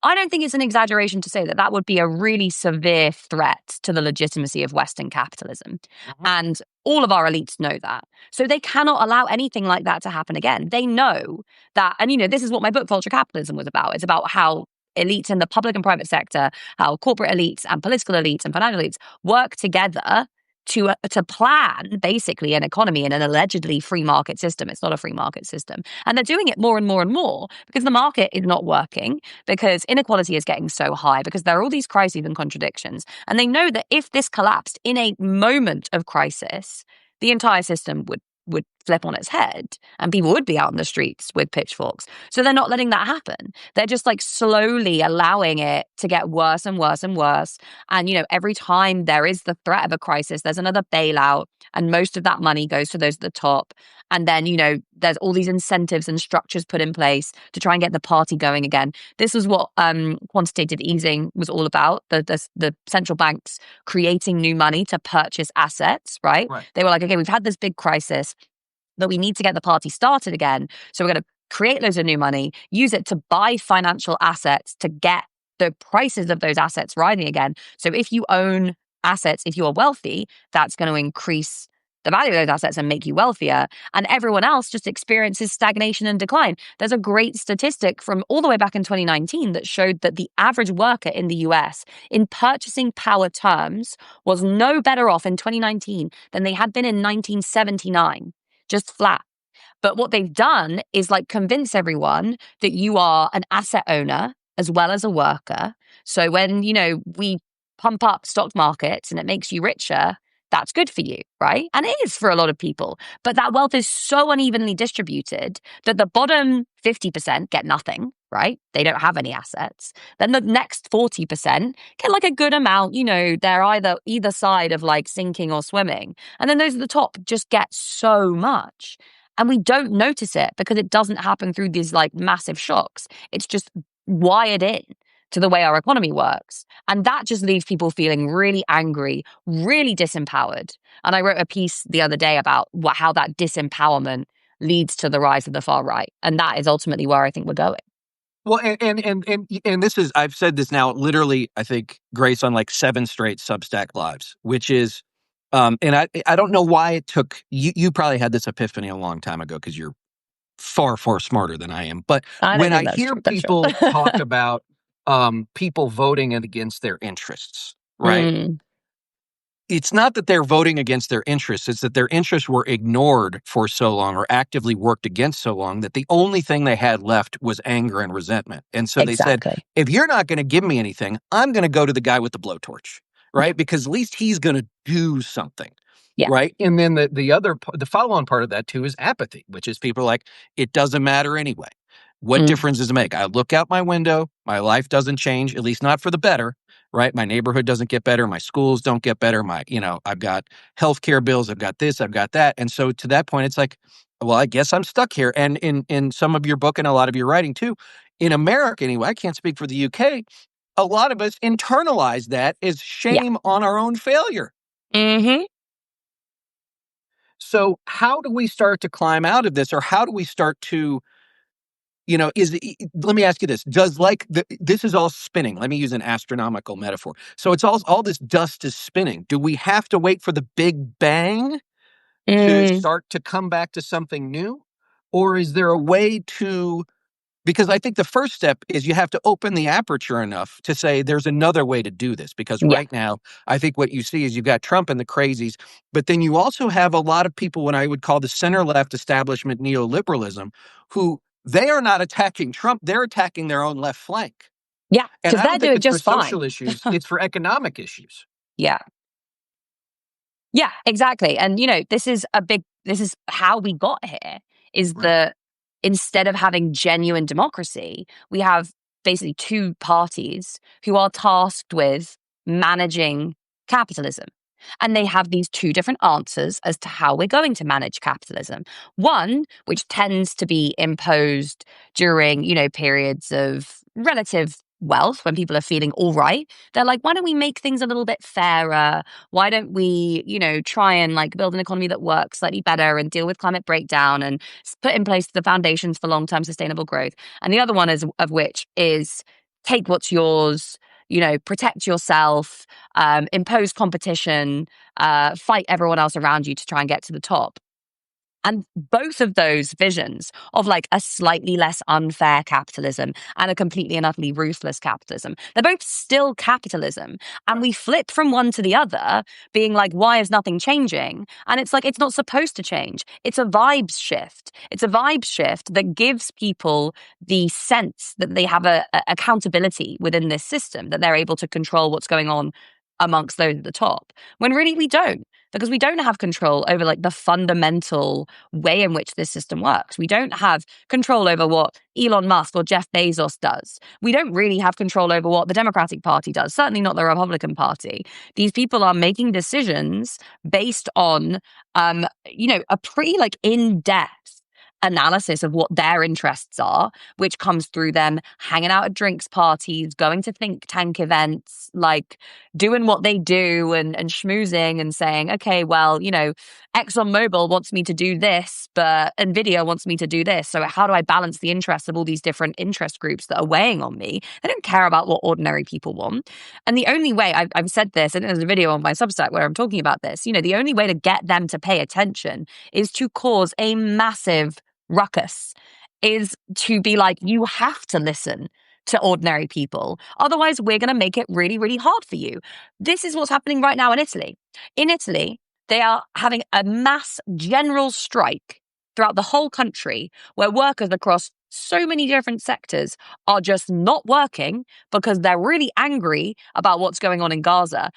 I don't think it's an exaggeration to say that that would be a really severe threat to the legitimacy of Western capitalism. Mhm. And all of our elites know that. So they cannot allow anything like that to happen again. They know that, and this is what my book, Vulture Capitalism, was about. It's about how elites in the public and private sector, how corporate elites and political elites and financial elites work together to plan basically an economy in an allegedly free market system. It's not a free market system. And they're doing it more and more and more because the market is not working, because inequality is getting so high, because there are all these crises and contradictions. And they know that if this collapsed in a moment of crisis, the entire system would flip on its head and people would be out in the streets with pitchforks. So they're not letting that happen. They're just like slowly allowing it to get worse and worse and worse. And, every time there is the threat of a crisis, there's another bailout, and most of that money goes to those at the top. And then, there's all these incentives and structures put in place to try and get the party going again. This is what quantitative easing was all about. The central banks creating new money to purchase assets, right? Right. They were like, okay, we've had this big crisis, but we need to get the party started again. So we're going to create loads of new money, use it to buy financial assets to get the prices of those assets rising again. So if you own assets, if you're wealthy, that's going to increase the value of those assets and make you wealthier. And everyone else just experiences stagnation and decline. There's a great statistic from all the way back in 2019 that showed that the average worker in the US in purchasing power terms was no better off in 2019 than they had been in 1979, just flat. But what they've done is like convince everyone that you are an asset owner as well as a worker. So when, we pump up stock markets and it makes you richer, that's good for you, right? And it is for a lot of people. But that wealth is so unevenly distributed that the bottom 50% get nothing, right? They don't have any assets. Then the next 40% get like a good amount, they're either side of like sinking or swimming. And then those at the top just get so much. And we don't notice it because it doesn't happen through these like massive shocks. It's just wired in to the way our economy works. And that just leaves people feeling really angry, really disempowered. And I wrote a piece the other day about how that disempowerment leads to the rise of the far right. And that is ultimately where I think we're going. Well, and this is, I've said this now literally, I think, Grace, on like 7 straight Substack lives, which is, and I don't know why it took you probably had this epiphany a long time ago because you're far, far smarter than I am. But I don't when I think that's hear true. That's people true. talk about people voting against their interests, right? Mm, It's not that they're voting against their interests. It's that their interests were ignored for so long or actively worked against so long that the only thing they had left was anger and resentment. And so they said, exactly. if you're not going to give me anything, I'm going to go to the guy with the blowtorch, right? Because at least he's going to do something. Yeah. Right. And then the follow-on part of that, too, is apathy, which is people are like, it doesn't matter anyway. What Mm, difference does it make? I look out my window. My life doesn't change, at least not for the better. right? My neighborhood doesn't get better. My schools don't get better. I've got healthcare bills. I've got this. I've got that. And so to that point, it's like, well, I guess I'm stuck here. And in some of your book and a lot of your writing too, in America anyway, I can't speak for the UK. A lot of us internalize that as Yeah. shame on our own failure. Mm-hmm. So how do we start to climb out of this, or how do we start to, let me ask you this. This is all spinning. Let me use an astronomical metaphor. So it's all this dust is spinning. Do we have to wait for the big bang to Mm. start to come back to something new? Or is there a way to, because I think the first step is you have to open the aperture enough to say there's another way to do this. Because Yeah. right now, I think what you see is you've got Trump and the crazies, but then you also have a lot of people, what I would call the center-left establishment neoliberalism, who they are not attacking Trump, they're attacking their own left flank. Yeah. And Because I they're don't think doing it's for just fine. social issues, it's for economic issues. Yeah. Yeah, exactly. And, this is how we got here, is Right. that instead of having genuine democracy, we have basically two parties who are tasked with managing capitalism. And they have these two different answers as to how we're going to manage capitalism. One, which tends to be imposed during, periods of relative wealth when people are feeling all right. They're like, why don't we make things a little bit fairer? Why don't we, try and build an economy that works slightly better and deal with climate breakdown and put in place the foundations for long-term sustainable growth? And the other one is of which is take what's yours, protect yourself, impose competition, fight everyone else around you to try and get to the top. And both of those visions of a slightly less unfair capitalism and a completely and utterly ruthless capitalism, they're both still capitalism. And Right. we flip from one to the other, being like, why is nothing changing? And it's like, it's not supposed to change. It's a vibes shift. It's a vibe shift that gives people the sense that they have a accountability within this system, that they're able to control what's going on amongst those at the top, when really we don't, because we don't have control over the fundamental way in which this system works. We don't have control over what Elon Musk or Jeff Bezos does. We don't really have control over what the Democratic Party does, certainly not the Republican Party. These people are making decisions based on a pretty in-depth analysis of what their interests are, which comes through them hanging out at drinks parties, going to think tank events, doing what they do and schmoozing and saying, okay, well, ExxonMobil wants me to do this, but Nvidia wants me to do this. So how do I balance the interests of all these different interest groups that are weighing on me? They don't care about what ordinary people want. And the only way, I've said this, and there's a video on my Substack where I'm talking about this, the only way to get them to pay attention is to cause a massive ruckus, is to be like, you have to listen to ordinary people. Otherwise, we're going to make it really, really hard for you. This is what's happening right now in Italy. In Italy, they are having a mass general strike throughout the whole country where workers across so many different sectors are just not working because they're really angry about what's going on in Gaza.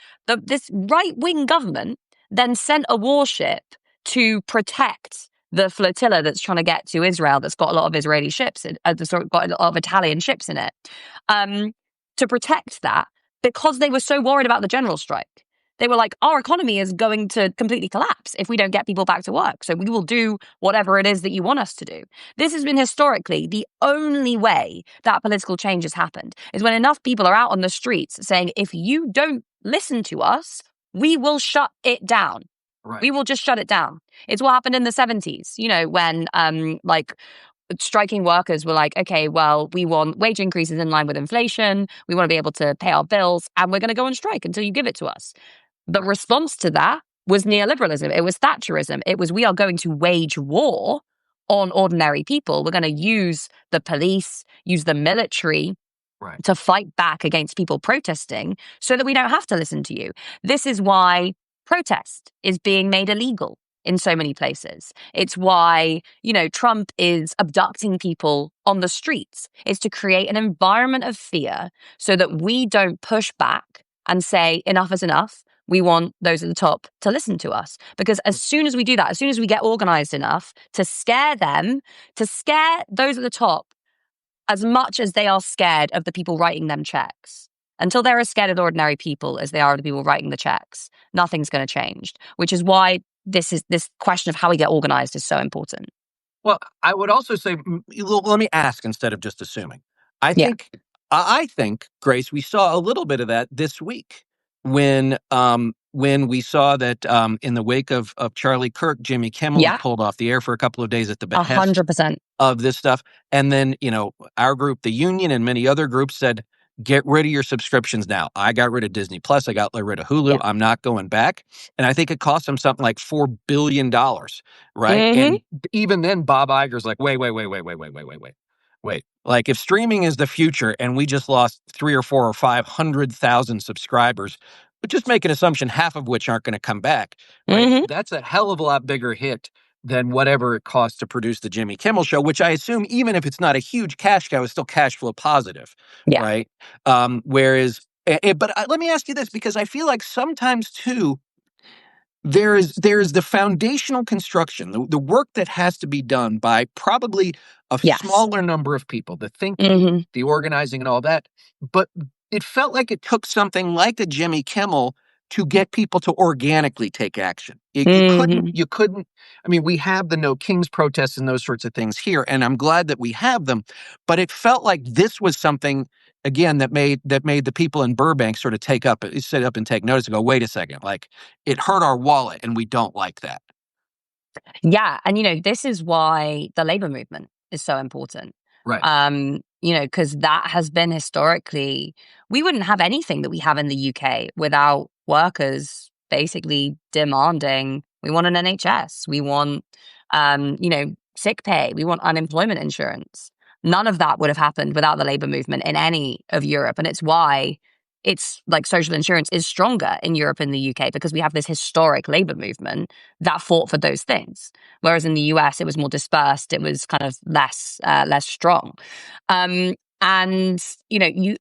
This right-wing government then sent a warship to protect the flotilla that's trying to get to Israel, that's got a lot of Israeli ships, got a lot of Italian ships in it, to protect that, because they were so worried about the general strike. They were like, our economy is going to completely collapse if we don't get people back to work. So we will do whatever it is that you want us to do. This has been historically the only way that political change has happened, is when enough people are out on the streets saying, if you don't listen to us, we will shut it down. Right. We will just shut it down. It's what happened in the 70s, when striking workers were like, okay, well, we want wage increases in line with inflation. We want to be able to pay our bills, and we're going to go on strike until you give it to us. The response to that was neoliberalism. It was Thatcherism. It was, we are going to wage war on ordinary people. We're going to use the police, use the military, Right. to fight back against people protesting so that we don't have to listen to you. This is why protest is being made illegal in so many places. It's why, Trump is abducting people on the streets. It's to create an environment of fear so that we don't push back and say enough is enough. We want those at the top to listen to us. Because as soon as we do that, as soon as we get organized enough to scare them, to scare those at the top as much as they are scared of the people writing them checks, Until they're as scared of ordinary people as they are of the people writing the checks, nothing's going to change, which is why this question of how we get organized is so important. Well, I would also say, let me ask instead of just assuming. I Yeah. think, I think, Grace, we saw a little bit of that this week when we saw that in the wake of Charlie Kirk, Jimmy Kimmel was Yeah. pulled off the air for a couple of days at the behest 100%. of this stuff. And then, our group, the union, and many other groups said, get rid of your subscriptions now. I got rid of Disney Plus. I got rid of Hulu. Yeah. I'm not going back. And I think it cost them something like $4 billion, right? Mm-hmm. And even then, Bob Iger's like, wait. Like, if streaming is the future and we just lost 3 or 4 or 500,000 subscribers, but just make an assumption, half of which aren't going to come back, right? Mm-hmm. That's a hell of a lot bigger hit than whatever it costs to produce the Jimmy Kimmel show, which I assume, even if it's not a huge cash cow, is still cash flow positive, Yeah. right? Let me ask you this, because I feel like sometimes too, there is the foundational construction, the work that has to be done by probably a Yes. smaller number of people, the thinking, Mm-hmm. the organizing, and all that. But it felt like it took something like a Jimmy Kimmel to get people to organically take action. You couldn't, Mm-hmm. you couldn't. I mean, we have the No Kings protests and those sorts of things here, and I'm glad that we have them. But it felt like this was something, again, that made the people in Burbank sort of sit up and take notice and go, wait a second, like, it hurt our wallet, and we don't like that. Yeah. And this is why the labor movement is so important. Right. Because that has been historically, we wouldn't have anything that we have in the UK without workers basically demanding, we want an NHS, we want, sick pay, we want unemployment insurance. None of that would have happened without the labor movement in any of Europe. And it's why it's like social insurance is stronger in Europe and the UK, because we have this historic labor movement that fought for those things. Whereas in the US, it was more dispersed. It was kind of less strong. Um, and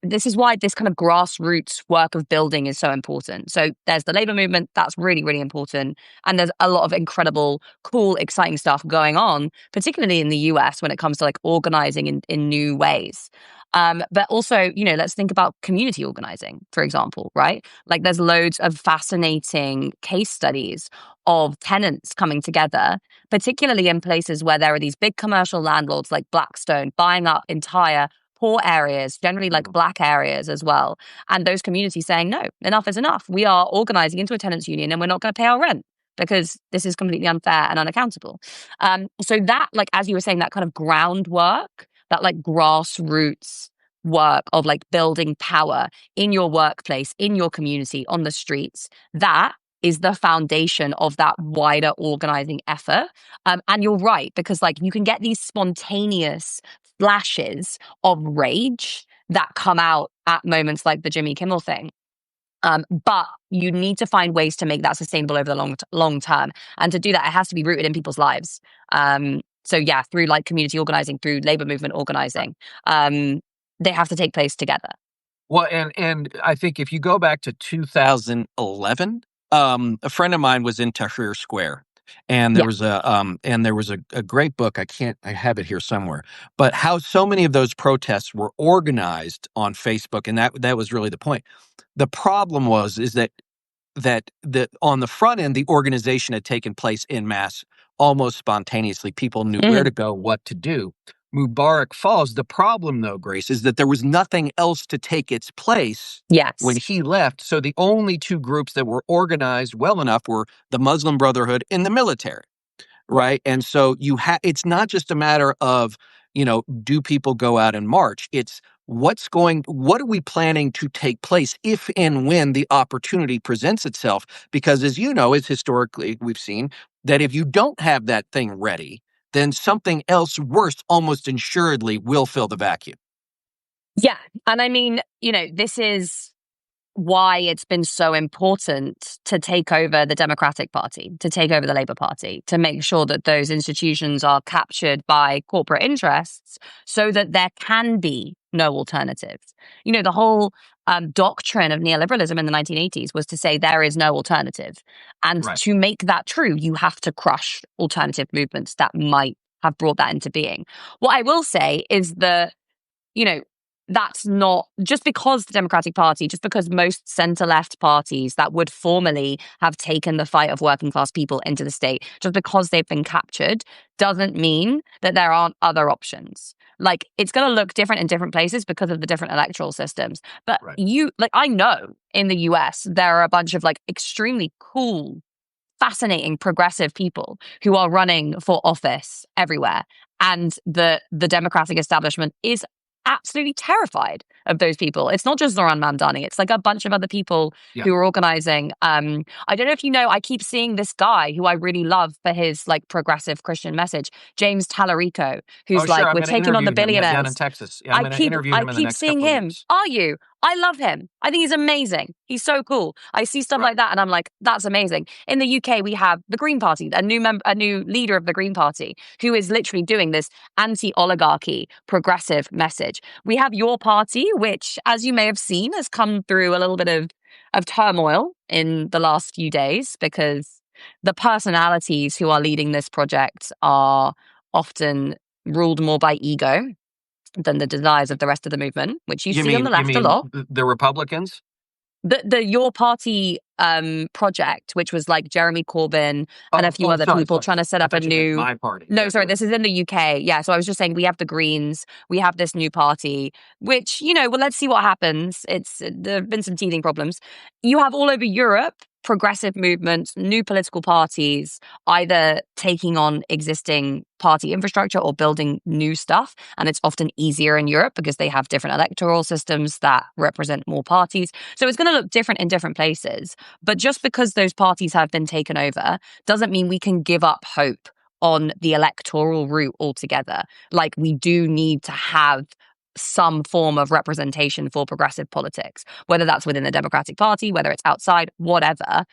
this is why this kind of grassroots work of building is so important. So there's the labor movement. That's really, really important. And there's a lot of incredible, cool, exciting stuff going on, particularly in the US when it comes to like organizing in new ways. But also, let's think about community organizing, for example, right? Like there's loads of fascinating case studies of tenants coming together, particularly in places where there are these big commercial landlords like Blackstone buying up entire poor areas, generally like Black areas as well. And those communities saying, no, enough is enough. We are organizing into a tenants union and we're not going to pay our rent because this is completely unfair and unaccountable. So that, like, as you were saying, that kind of groundwork, that like grassroots work of like building power in your workplace, in your community, on the streets, that is the foundation of that wider organizing effort. And you're right, because like you can get these spontaneous flashes of rage that come out at moments like the Jimmy Kimmel thing. But you need to find ways to make that sustainable over the long term. And to do that, it has to be rooted in people's lives. So yeah, through like community organizing, through labor movement organizing, they have to take place together. Well, and I think if you go back to 2011, a friend of mine was in Tahrir Square, and there Yeah. was a great book. I have it here somewhere, but how so many of those protests were organized on Facebook, and that was really the point. The problem is that on the front end, the organization had taken place in mass, almost spontaneously. People knew where Mhm. to go, what to do. Mubarak falls. The problem, though, Grace, is that there was nothing else to take its place when Yes. he left. So the only two groups that were organized well enough were the Muslim Brotherhood and the military. Yeah. Right. And so it's not just a matter of, do people go out and march? It's what are we planning to take place if and when the opportunity presents itself? Because as you know, as historically we've seen, that if you don't have that thing ready, then something else worse almost assuredly will fill the vacuum. Yeah. And I mean, this is why it's been so important to take over the Democratic Party, to take over the Labour Party, to make sure that those institutions are captured by corporate interests so that there can be no alternatives. The whole doctrine of neoliberalism in the 1980s was to say there is no alternative. And Right. to make that true, you have to crush alternative movements that might have brought that into being. What I will say is that, you know, that's not just because the Democratic Party, just because most center-left parties that would formerly have taken the fight of working class people into the state, just because they've been captured, doesn't mean that there aren't other options. Like, it's going to look different in different places because of the different electoral systems. But Right. I know in the US, there are a bunch of like extremely cool, fascinating progressive people who are running for office everywhere. And the Democratic establishment is absolutely terrified of those people. It's not just Zoran Mamdani. It's like a bunch of other people who are organizing. I don't know if you know, I keep seeing this guy who I really love for his like progressive Christian message, James Tallarico, Oh, who's sure. like, I'm we're going to taking on interview the him down in billionaires. Texas. Yeah, I'm going to interview I him in the keep next seeing couple of him. weeks. Are you? I love him. I think he's amazing. He's so cool. I see stuff Right. like that and I'm like, that's amazing. In the UK, we have the Green Party, a new leader of the Green Party, who is literally doing this anti-oligarchy progressive message. We have your party, which, as you may have seen, has come through a little bit of turmoil in the last few days because the personalities who are leading this project are often ruled more by ego than the desires of the rest of the movement, which you see on the You left a mean lot. the Republicans? The Your Party project, which was like Jeremy Corbyn and a few other Sorry, people sorry. trying to set I up a thought you meant new. my party. No, Yeah, sorry, go this ahead. is in the UK. Yeah, so I was just saying we have the Greens, we have this new party, which, well, let's see what happens. There have been some teething problems. You have all over Europe progressive movements, new political parties, either taking on existing party infrastructure or building new stuff. And it's often easier in Europe because they have different electoral systems that represent more parties. So it's going to look different in different places. But just because those parties have been taken over doesn't mean we can give up hope on the electoral route altogether. Like, we do need to have some form of representation for progressive politics, whether that's within the Democratic Party, whether it's outside, whatever.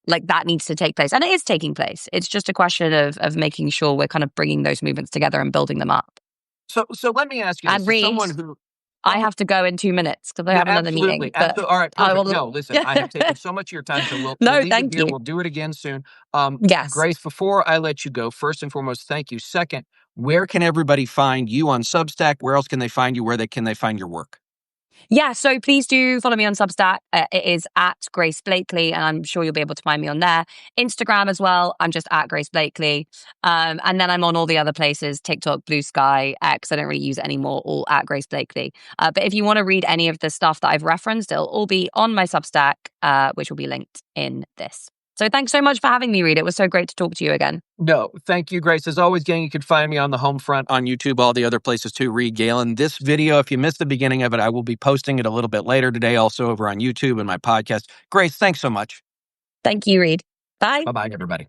Like, that needs to take place. And it is taking place. It's just a question of making sure we're kind of bringing those movements together and building them up. So let me ask you And this: as Reed, someone who, I oh, have to go in 2 minutes because I yeah, have another meeting. absolutely, But absolutely. All right, I perfect. will. No, listen, I have taken so much of your time, so we'll No, leave it thank here. you. We'll do it again soon. Yes. Grace, before I let you go, first and foremost, thank you. Second, where can everybody find you on Substack? Where else can they find you? Where can they find your work? Yeah, so please do follow me on Substack. It is at Grace Blakely, and I'm sure you'll be able to find me on there. Instagram as well, I'm just at Grace Blakely. And then I'm on all the other places, TikTok, Blue Sky, X. I don't really use it anymore, all at Grace Blakely. But if you want to read any of the stuff that I've referenced, it'll all be on my Substack, which will be linked in this. So thanks so much for having me, Reed. It was so great to talk to you again. No, thank you, Grace. As always, gang, you can find me on the home front on YouTube, all the other places too, Reed Galen. This video, if you missed the beginning of it, I will be posting it a little bit later today, also over on YouTube and my podcast. Grace, thanks so much. Thank you, Reed. Bye. Bye-bye, everybody.